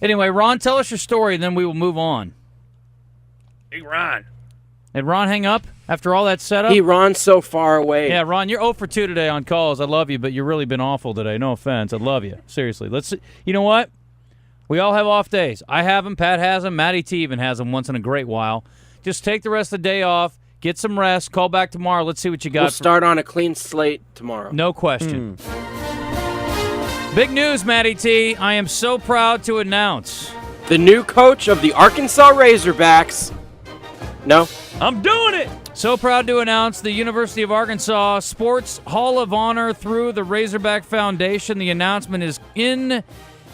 Anyway, Ron, tell us your story, and then we will move on. Hey, Ron. Did Ron hang up after all that setup? Ron's so far away. Yeah, Ron, you're 0 for 2 today on calls. I love you, but you've really been awful today. No offense. I love you. Seriously. You know what? We all have off days. I have them. Pat has them. Matty T even has them once in a great while. Just take the rest of the day off. Get some rest. Call back tomorrow. Let's see what you got. We'll start on a clean slate tomorrow. No question. Big news, Matty T. I am so proud to announce the new coach of the Arkansas Razorbacks. No? I'm doing it! So proud to announce the University of Arkansas Sports Hall of Honor through the Razorback Foundation. The announcement is in,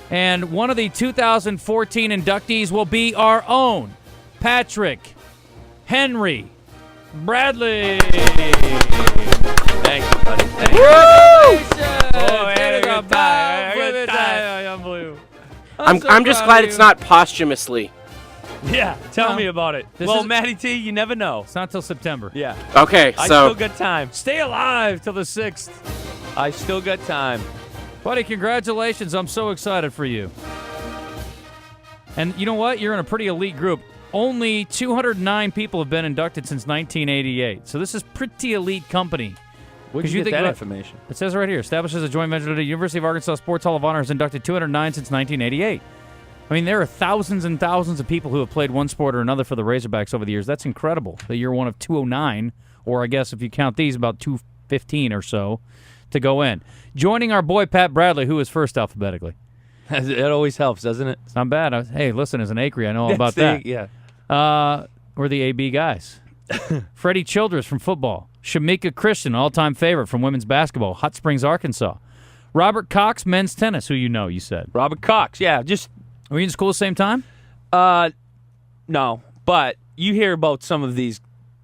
and one of the 2014 inductees will be our own Patrick Henry Bradley. Thank you, buddy. Thank you. I'm just glad it's not posthumously. Yeah, tell me about it. Matty T, you never know. It's not till September. Yeah. Okay, so I still got time. Stay alive till the 6th. I still got time. Buddy, congratulations. I'm so excited for you. And you know what? You're in a pretty elite group. Only 209 people have been inducted since 1988. So this is pretty elite company. Where'd you get that information? It says right here, established as a joint venture to the University of Arkansas Sports Hall of Honor, has inducted 209 since 1988. I mean, there are thousands and thousands of people who have played one sport or another for the Razorbacks over the years. That's incredible that you're one of 209, or I guess if you count these, about 215 or so, to go in. Joining our boy Pat Bradley, who is first alphabetically. It always helps, doesn't it? It's not bad. Hey, listen, as an Acre, I know all about that. Yeah. We're the AB guys. Freddie Childress from football. Shamika Christian, all-time favorite from women's basketball, Hot Springs, Arkansas. Robert Cox, men's tennis, who you said. Robert Cox, yeah. Were you in school at the same time? No, but you hear about some of these,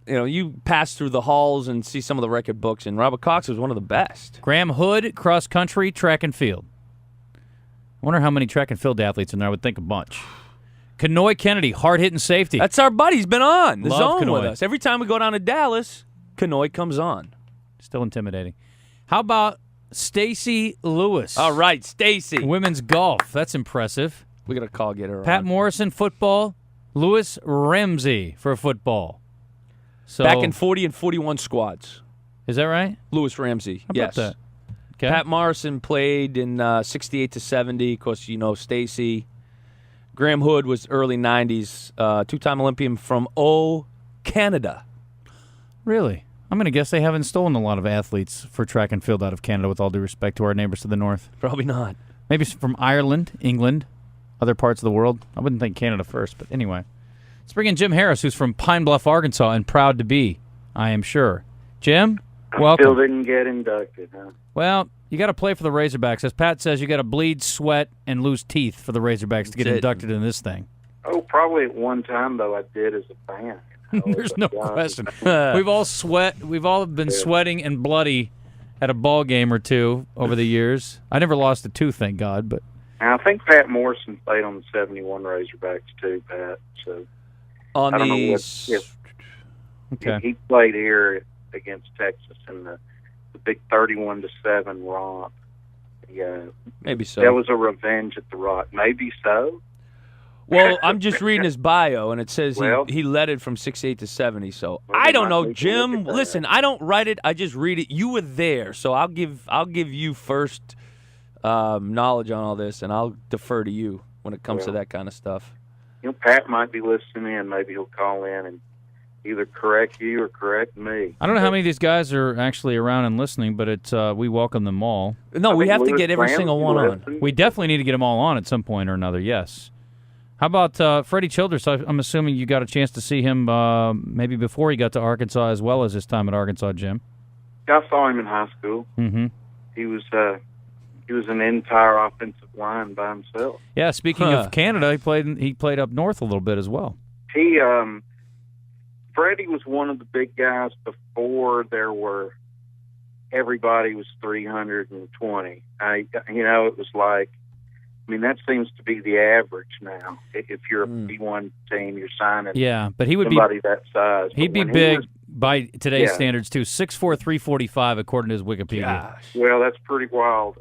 you pass through the halls and see some of the record books, and Robert Cox was one of the best. Graham Hood, cross country, track and field. I wonder how many track and field athletes in there. I would think a bunch. Kanoy Kennedy, hard-hitting safety. That's our buddy. He's been on the Love zone Kanoy. with us. Every time we go down to Dallas, Kanoy comes on. Still intimidating. How about Stacy Lewis? All right, Stacy. Women's golf. That's impressive. We got to get her Pat on. Morrison, football. Lewis Ramsey for football. So, back in 40 and 41 squads. Is that right? Lewis Ramsey, How yes. about that? Okay. Pat Morrison played in 68 to 70. Of course, Stacy. Graham Hood was early 90s, two-time Olympian from Canada. Really? I'm going to guess they haven't stolen a lot of athletes for track and field out of Canada, with all due respect to our neighbors to the north. Probably not. Maybe from Ireland, England, other parts of the world. I wouldn't think Canada first, but anyway. Let's bring in Jim Harris, who's from Pine Bluff, Arkansas, and proud to be, I am sure. Jim, welcome. Still didn't get inducted, huh? Well, you got to play for the Razorbacks. As Pat says, you got to bleed, sweat, and lose teeth for the Razorbacks to get inducted in this thing. Oh, probably at one time, though, I did as a fan. There's no question. We've all been sweating and bloody at a ball game or two over the years. I never lost a tooth, thank God. But I think Pat Morrison played on the 71 Razorbacks too, Pat. So on I don't these, know okay. He played here against Texas in the big 31-7 romp. Yeah, maybe so. That was a revenge at the Rock. Maybe so. Well, I'm just reading his bio, and it says Well, he led it from 68 to 70. So well, I don't know, we can Jim. look at that. Listen, I don't write it; I just read it. You were there, so I'll give you first knowledge on all this, and I'll defer to you when it comes to that kind of stuff. Pat might be listening in. Maybe he'll call in and either correct you or correct me. I don't know how many of these guys are actually around and listening, but we welcome them all. No, we have to get every Lewis single one on. listens. We definitely need to get them all on at some point or another, yes. How about Freddie Childress? I'm assuming you got a chance to see him maybe before he got to Arkansas as well as his time at Arkansas, Jim. I saw him in high school. Mm-hmm. He was an entire offensive line by himself. Yeah, speaking of Canada, he played up north a little bit as well. Freddie was one of the big guys before everybody was 320. It was like, that seems to be the average now. If you're a B1 team, you're signing but he would somebody that size. He'd be big by today's standards, too. 6'4", 345, according to his Wikipedia. Gosh. Well, that's pretty wild.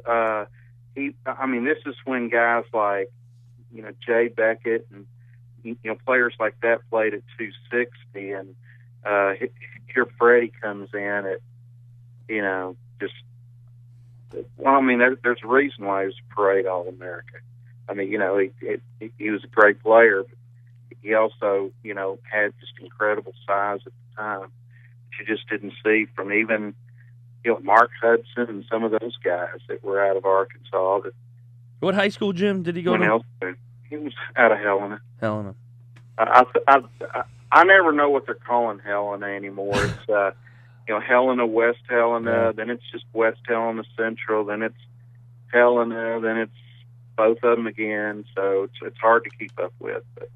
This is when guys like Jay Beckett and players like that played at 260, and here Freddie comes in at just. Well, I mean, there's a reason why he was a parade All-America. I mean, he was a great player, but he also, had just incredible size at the time that you just didn't see from even, Mark Hudson and some of those guys that were out of Arkansas. What high school, Jim, did he go to? He was out of Helena. Helena. I never know what they're calling Helena anymore. It's Helena, West Helena, then it's just West Helena Central, then it's Helena, then it's both of them again. So it's hard to keep up with. But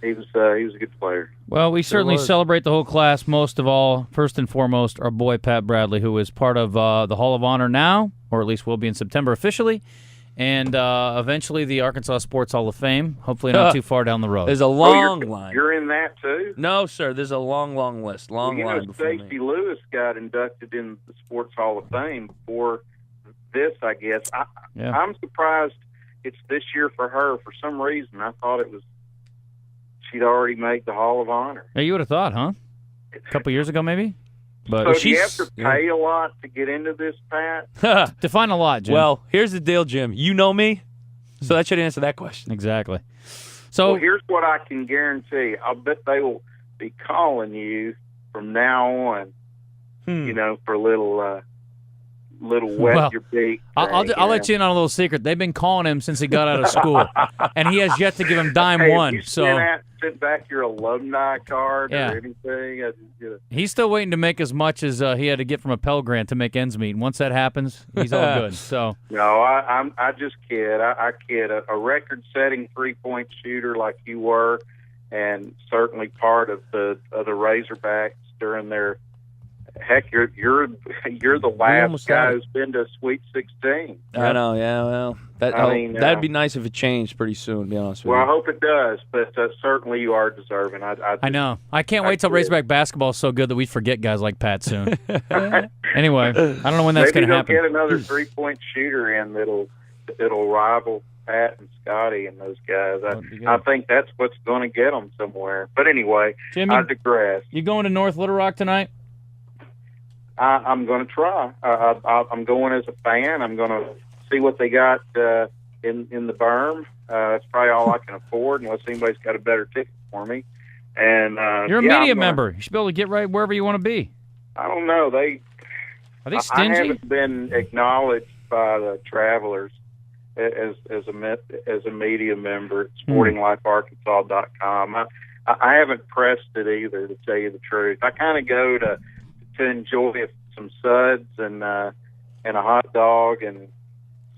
he was a good player. Well, we certainly celebrate the whole class. Most of all, first and foremost, our boy Pat Bradley, who is part of the Hall of Honor now, or at least will be in September officially. And eventually the Arkansas Sports Hall of Fame, hopefully not too far down the road. There's a long line. You're in that too? No, sir. There's a long list. Long line before me. Stacy Lewis got inducted in the Sports Hall of Fame before this, I guess. I'm surprised it's this year for her. For some reason, I thought she'd already made the Hall of Honor. Yeah, you would have thought, huh? A couple years ago, maybe? But do you have to pay a lot to get into this, Pat? Define a lot, Jim. Well, here's the deal, Jim. You know me, so that should answer that question. Exactly. So here's what I can guarantee. I'll bet they will be calling you from now on, for a little wet your beak. I'll let you in on a little secret. They've been calling him since he got out of school, and he has yet to give him dime one. Have you sent back your alumni card or anything? He's still waiting to make as much as he had to get from a Pell Grant to make ends meet. And once that happens, he's all good. So no, I just kid. I kid. A record-setting three-point shooter like you were, and certainly part of the Razorbacks during their. Heck, you're the last guy who's been to a Sweet 16. I know, yeah. Well, that'd be nice if it changed pretty soon. To be honest with you. Well, I hope it does, but certainly you are deserving. I know. I can't wait till Razorback basketball is so good that we forget guys like Pat soon. Anyway, I don't know when that's going to happen. Maybe they'll get another 3-point shooter in that'll rival Pat and Scotty and those guys. I think that's what's going to get them somewhere. But anyway, Jimmy, I digress. You going to North Little Rock tonight? I'm going to try. I'm going as a fan. I'm going to see what they got in the berm. That's probably all I can afford, unless anybody's got a better ticket for me. And you're a media member. You should be able to get right wherever you want to be. I don't know. Are they stingy? I haven't been acknowledged by the Travelers as a media member at SportingLifeArkansas.com. I haven't pressed it either, to tell you the truth. I kind of go to enjoy some suds and a hot dog and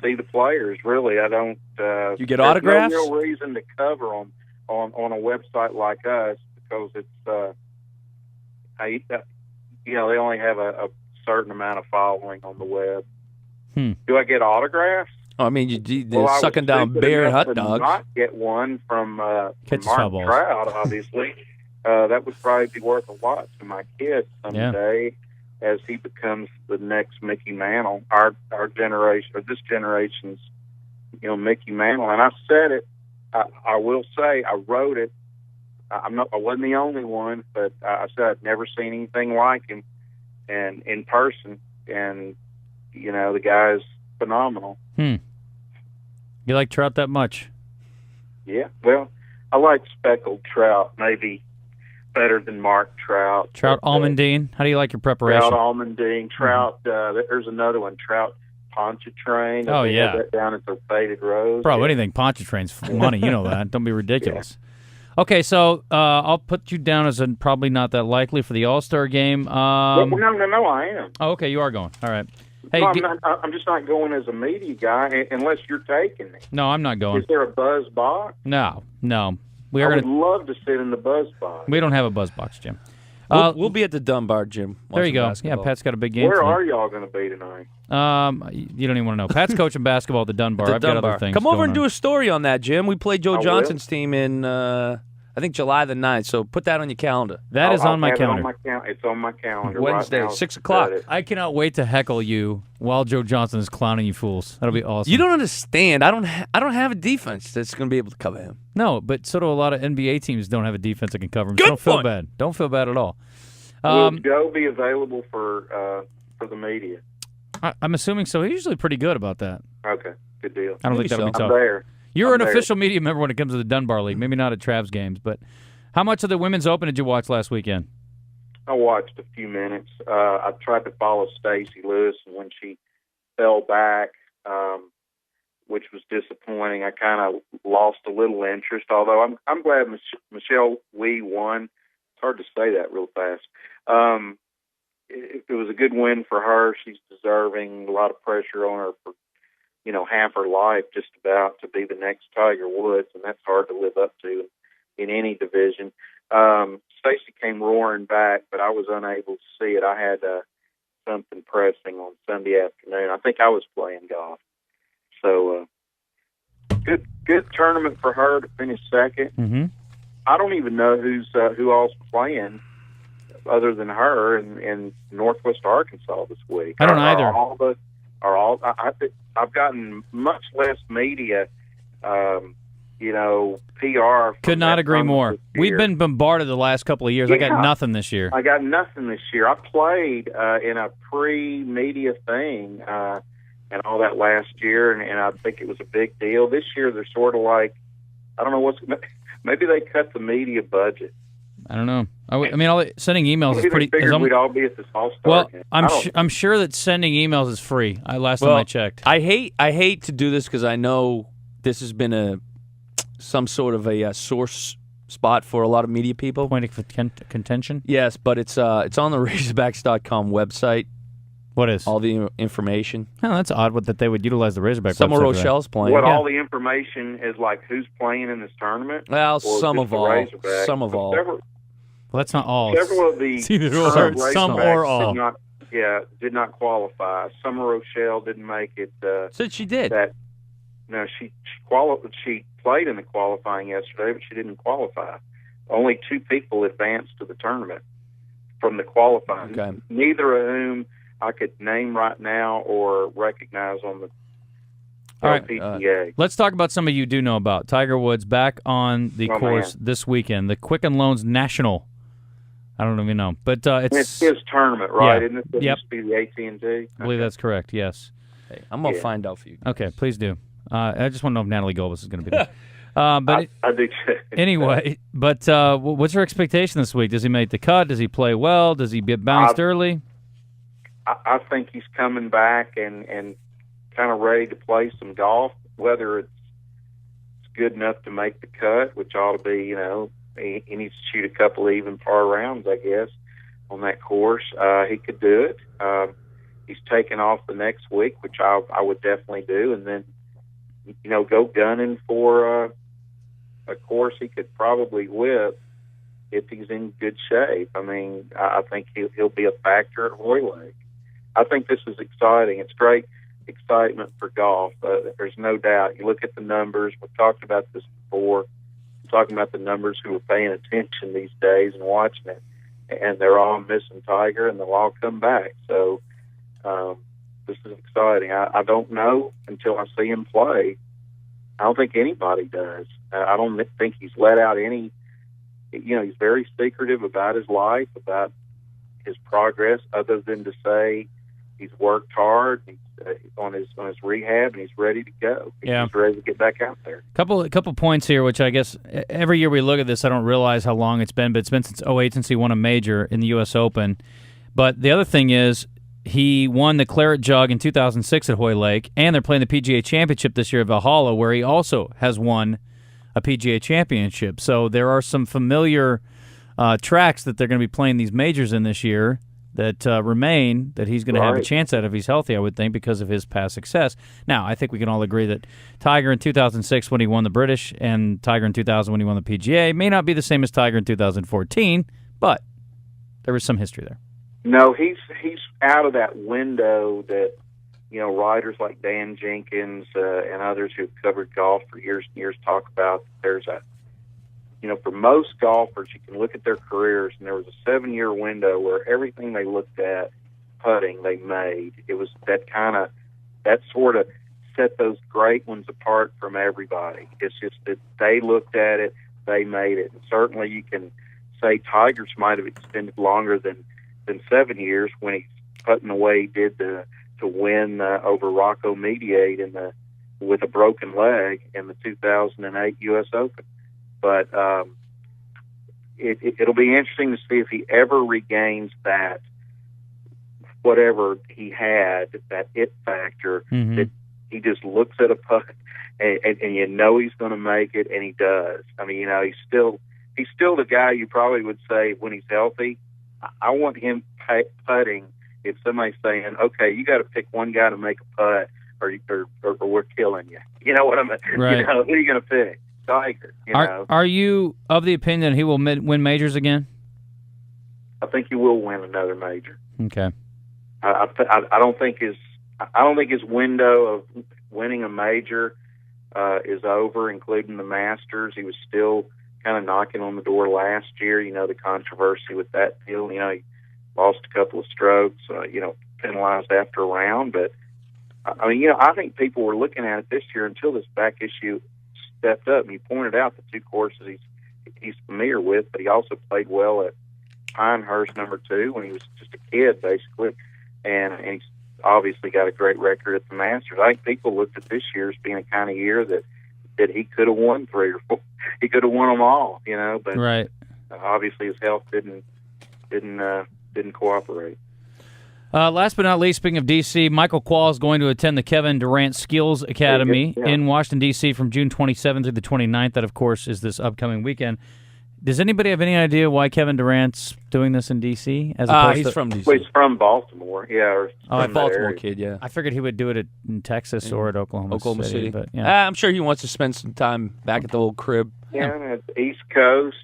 see the players. Really, I don't. You get autographs? There's no real reason to cover them on a website like us, because it's they only have a certain amount of following on the web. Do I get autographs? Oh, I mean, you're sucking down beer and hot dogs. Not get one from Mark Trout, obviously. That would probably be worth a lot to my kid someday, as he becomes the next Mickey Mantle, our generation, or this generation's, Mickey Mantle. And I said it. I will say I wrote it. I wasn't the only one, but I said I'd never seen anything like him, and in person, and the guy's phenomenal. You like Trout that much? Yeah. Well, I like speckled Trout, maybe better than Mark Trout. Trout Almondine. How do you like your preparation? Trout Almondine. Trout. There's another one. Trout Pontchartrain. Oh, yeah. Have that down at the Faded Rose. Bro, anything Pontchartrain's money. You know that. Don't be ridiculous. Yeah. Okay, so I'll put you down as probably not that likely for the All-Star game. No, I am. Oh, okay, you are going. All right. Hey, I'm just not going as a media guy unless you're taking me. No, I'm not going. Is there a buzz box? No. I would love to sit in the buzz box. We don't have a buzz box, Jim. We'll be at the Dunbar, Jim. There you go. Basketball. Yeah, Pat's got a big game. Where are y'all going to be tonight? You don't even want to know. Pat's coaching basketball at the Dunbar. I've got other things. Come over and do a story on that, Jim. We played Joe Johnson's team in, I I think July the 9th. So put that on your calendar. That is on my have it calendar. It's on my calendar. Wednesday, right now. 6 o'clock. I cannot wait to heckle you while Joe Johnson is clowning you fools. That'll be awesome. You don't understand. I don't have a defense that's going to be able to cover him. No, but so do a lot of NBA teams don't have a defense that can cover him. Good Don't feel point. bad. Don't feel bad at all. Will Joe be available for the media? I'm assuming so. He's usually pretty good about that. Okay, good deal. I don't Maybe think that'll be so. I'm tough. there. You're I'm an there. official media member when it comes to the Dunbar League. Maybe not at Trav's games, but how much of the Women's Open did you watch last weekend? I watched a few minutes. I tried to follow Stacy Lewis, and when she fell back, which was disappointing, I kind of lost a little interest. Although I'm glad Michelle Wee won. It's hard to say that real fast. It was a good win for her. She's deserving. A lot of pressure on her for half her life, just about, to be the next Tiger Woods, and that's hard to live up to in any division. Stacy came roaring back, but I was unable to see it. I had something pressing on Sunday afternoon. I think I was playing golf. So good tournament for her to finish second. Mm-hmm. I don't even know who all's playing other than her in Northwest Arkansas this week. I don't either. I've gotten much less media, PR. Could not agree more. We've been bombarded the last couple of years. I got Yeah. nothing this year. I got nothing this year. I played in a pre-media thing and all that last year, and I think it was a big deal. This year, they're sort of like, I don't know maybe they cut the media budget. I don't know. Sending emails Maybe is pretty. they figured we'd all be at this All-Star Well, game. I'm sure that sending emails is free. Last time I checked. I hate to do this because I know this has been some sort of a source spot for a lot of media people. Point of contention. Yes, but it's on the Razorbacks.com website. What is? All the information. Oh, that's odd. That they would utilize the Razorback. Some of website for that. Rochelle's playing. What, Yeah. all the information is like who's playing in this tournament? Well, Or some just of the all. Razorbacks? Some of all. Several Well, that's not all. of the It's either or. current It's some Razorbacks or all. did not qualify. Summer Rochelle didn't make it. Said she did. She played in the qualifying yesterday, but she didn't qualify. Only 2 people advanced to the tournament from the qualifying. Okay. Neither of whom I could name right now or recognize on the All right, PGA. Let's talk about somebody you do know about. Tiger Woods back on the course this weekend. The Quicken Loans National. I don't even know, but It's his tournament, right? Yeah. Isn't it? Yep. Supposed to be the AT&T? I believe that's correct. Yes. Hey, I'm going to find out for you. Okay, please do. I just want to know if Natalie Golbus is going to be there. But I do too. anyway, what's your expectation this week? Does he make the cut? Does he play well? Does he get bounced early? I think he's coming back and kind of ready to play some golf. Whether it's good enough to make the cut, which ought to be, he needs to shoot a couple even par rounds, I guess, on that course. He could do it. He's taking off the next week, which I would definitely do, and then go gunning for a course he could probably whip if he's in good shape. I mean, I think he'll be a factor at Hoylake. I think this is exciting. It's great excitement for golf. There's no doubt. You look at the numbers. We've talked about this before. I'm talking about the numbers who are paying attention these days and watching it, and they're all missing Tiger, and they'll all come back. So this is exciting. I don't know until I see him play. I don't think anybody does. I don't think he's let out any. He's very secretive about his life, about his progress, other than to say he's worked hard, he's on his rehab, and he's ready to go. Yeah. He's ready to get back out there. Couple points here, which I guess every year we look at this, I don't realize how long it's been, but it's been since 2008 since he won a major in the U.S. Open. But the other thing is he won the Claret Jug in 2006 at Hoylake, and they're playing the PGA Championship this year at Valhalla, where he also has won a PGA Championship. So there are some familiar tracks that they're going to be playing these majors in this year that remain that he's going to have a chance at if he's healthy, I would think, because of his past success. Now, I think we can all agree that Tiger in 2006 when he won the British and Tiger in 2000 when he won the PGA may not be the same as Tiger in 2014, but there was some history there. No, he's out of that window that writers like Dan Jenkins and others who've covered golf for years and years talk about. There's a for most golfers, you can look at their careers, and there was a 7-year window where everything they looked at putting they made. It was that sort of set those great ones apart from everybody. It's just that they looked at it, they made it. And certainly you can say Tigers might have extended longer than 7 years when he's putting the way he did to win over Rocco Mediate with a broken leg in the 2008 U.S. Open. But it'll be interesting to see if he ever regains that, whatever he had, that it factor, that he just looks at a putt and he's going to make it, and he does. I mean, he's still the guy you probably would say when he's healthy, I want him putting. If somebody's saying, okay, you got to pick one guy to make a putt, or we're killing you. You know what I mean? Right. Who are you going to pick? Tiger. Are you of the opinion that he will win majors again? I think he will win another major. Okay. I don't think his window of winning a major is over, including the Masters. He was still kind of knocking on the door last year. The controversy with that deal. He lost a couple of strokes. Penalized after a round, but I think people were looking at it this year until this back issue stepped up. And you pointed out the two courses he's familiar with, but he also played well at Pinehurst #2 when he was just a kid, basically, and he's obviously got a great record at the Masters. I think people looked at this year as being a kind of year that he could have won 3 or 4. He could have won them all, but right. Obviously his health didn't cooperate. Last but not least, speaking of D.C., Michael Quall is going to attend the Kevin Durant Skills Academy in Washington, D.C. from June 27th through the 29th. That, of course, is this upcoming weekend. Does anybody have any idea why Kevin Durant's doing this in D.C.? He's from D.C. Well, he's from Baltimore, yeah. Or a Baltimore kid, yeah. I figured he would do it in Texas or at Oklahoma City. But, I'm sure he wants to spend some time back at the old crib. Yeah, and at the East Coast,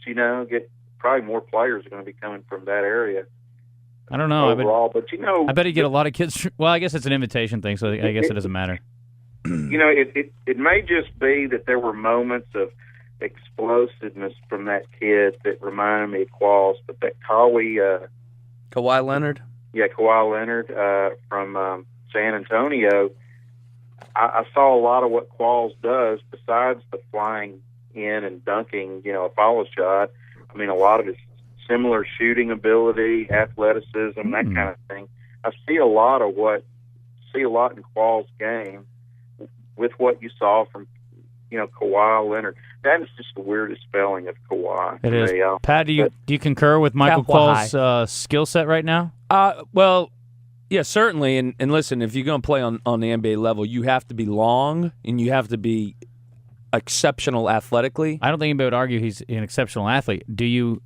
probably more players are going to be coming from that area. I don't know. Overall, I bet he'd get a lot of kids. Well, I guess it's an invitation thing, so I guess it doesn't matter. It may just be that there were moments of explosiveness from that kid that reminded me of Qualls, but that Kawhi Leonard? Yeah, Kawhi Leonard from San Antonio. I saw a lot of what Qualls does besides the flying in and dunking, a follow shot. I mean, a lot of his similar shooting ability, athleticism, that kind of thing. I see a lot in Qualls' game with what you saw from, Kawhi Leonard. That is just the weirdest spelling of Kawhi. It is. Pat, do you concur with Michael Quall's skill set right now? Well, yeah, certainly. And listen, if you're going to play on the NBA level, you have to be long and you have to be exceptional athletically. I don't think anybody would argue he's an exceptional athlete. Do you?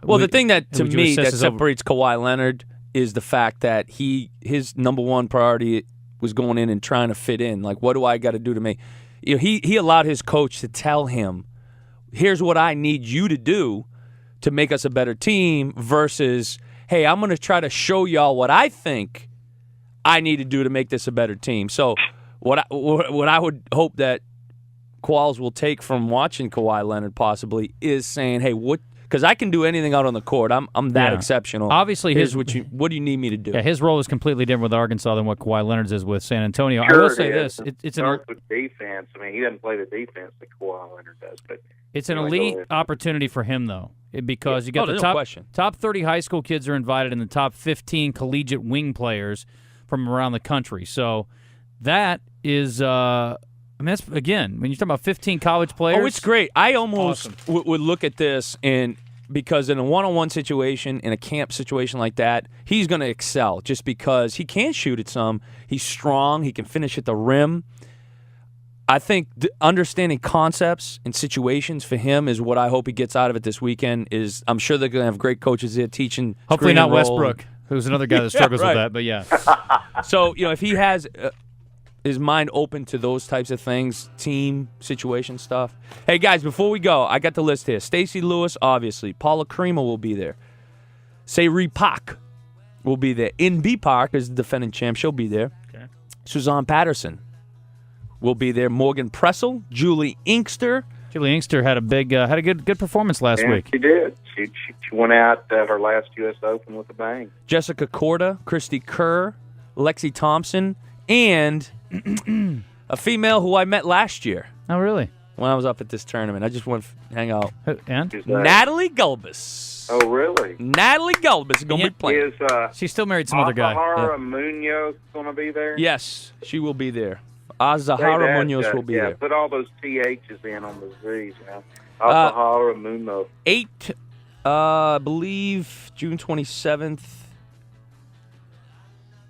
Well, the thing that, to me, that separates Kawhi Leonard is the fact that his number one priority was going in and trying to fit in. Like, what do I got to do to make? He allowed his coach to tell him, here's what I need you to do to make us a better team versus, hey, I'm going to try to show y'all what I think I need to do to make this a better team. So what I would hope that Qualls will take from watching Kawhi Leonard possibly is saying, hey, because I can do anything out on the court. I'm that exceptional. Obviously, what do you need me to do? Yeah, his role is completely different with Arkansas than what Kawhi Leonard's is with San Antonio. Sure, I will say this: it starts with defense. I mean, he doesn't play the defense that Kawhi Leonard does, but it's an elite opportunity for him, though, because you got the top 30 high school kids are invited, and the top 15 collegiate wing players from around the country. So that is. That's, again, when you're talking about 15 college players. Oh, it's great. I almost would look at this, and because in a one-on-one situation, in a camp situation like that, he's going to excel just because he can shoot at some. He's strong. He can finish at the rim. I think understanding concepts and situations for him is what I hope he gets out of it this weekend. I'm sure they're going to have great coaches there teaching. Hopefully not Westbrook, who's another guy that struggles with that, but yeah. So, if he has his mind open to those types of things, team situation stuff. Hey, guys, before we go, I got the list here. Stacy Lewis, obviously. Paula Crema will be there. Sayri Pak will be there. NB Park is the defending champ. She'll be there. Okay. Suzanne Patterson will be there. Morgan Pressel, Julie Inkster, Julie Inkster had a good performance last week. She did. She went out her last U.S. Open with a bang. Jessica Korda, Christy Kerr, Lexi Thompson, and a female who I met last year. Oh, really? When I was up at this tournament. I just went to hang out. And? Natalie Gulbis. Oh, really? Natalie Gulbis is going to be playing. She's still married to some other guy. Azahara Munoz going to be there? Yes, she will be there. Azahara Munoz will be there. Put all those THs in on the Z's, you know. Azahara Munoz. 8, I believe, June 27th.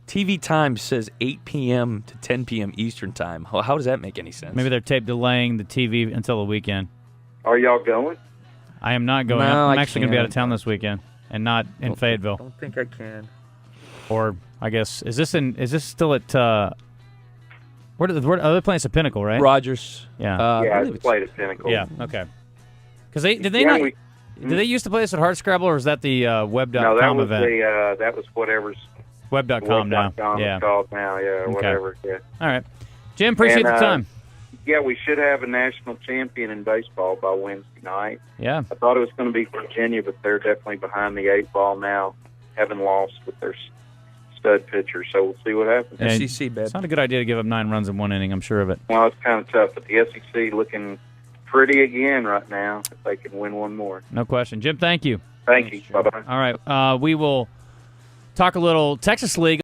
TV time says 8 p.m. to 10 p.m. Eastern time. How does that make any sense? Maybe they're tape delaying the TV until the weekend. Are y'all going? I am not going. No, I'm actually going to be out of town this weekend and not in Fayetteville. I don't think I can. Or I guess is this still at where are they playing? It's at Pinnacle, right? Rogers. Yeah. It's played at Pinnacle. Yeah. Okay. Because did they used to play this at Hardscrabble, or is that the web.com event? That was whatever's web.com now. Yeah. Called now. Yeah. Whatever. Yeah. All right. Jim, appreciate the time. Yeah, we should have a national champion in baseball by Wednesday night. Yeah. I thought it was going to be Virginia, but they're definitely behind the 8 ball now, having lost with their stud pitcher. So we'll see what happens. And SEC, babe. It's not a good idea to give up 9 runs in one inning, I'm sure of it. Well, it's kind of tough, but the SEC looking pretty again right now if they can win one more. No question. Jim, thank you. Thank you. Bye-bye. All right. We will talk a little Texas League.